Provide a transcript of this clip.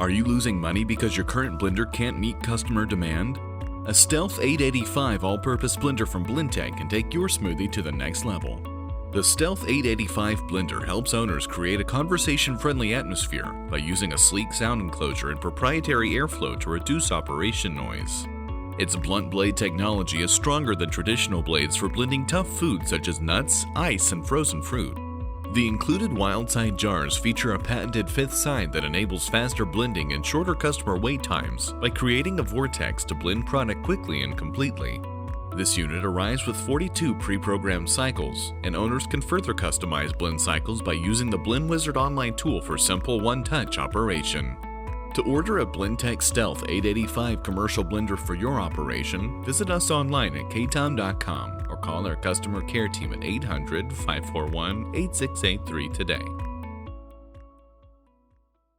Are you losing money because your current blender can't meet customer demand? A Stealth 885 all-purpose blender from Blendtec can take your smoothie to the next level. The Stealth 885 blender helps owners create a conversation-friendly atmosphere by using a sleek sound enclosure and proprietary airflow to reduce operation noise. Its blunt blade technology is stronger than traditional blades for blending tough foods such as nuts, ice, and frozen fruit. The included wild side jars feature a patented fifth side that enables faster blending and shorter customer wait times by creating a vortex to blend product quickly and completely. This unit arrives with 42 pre-programmed cycles, and owners can further customize blend cycles by using the Blend Wizard online tool for simple one-touch operation. To order a Blendtec Stealth 885 commercial blender for your operation, visit us online at KaTom.com or call our customer care team at 800-541-8683 today.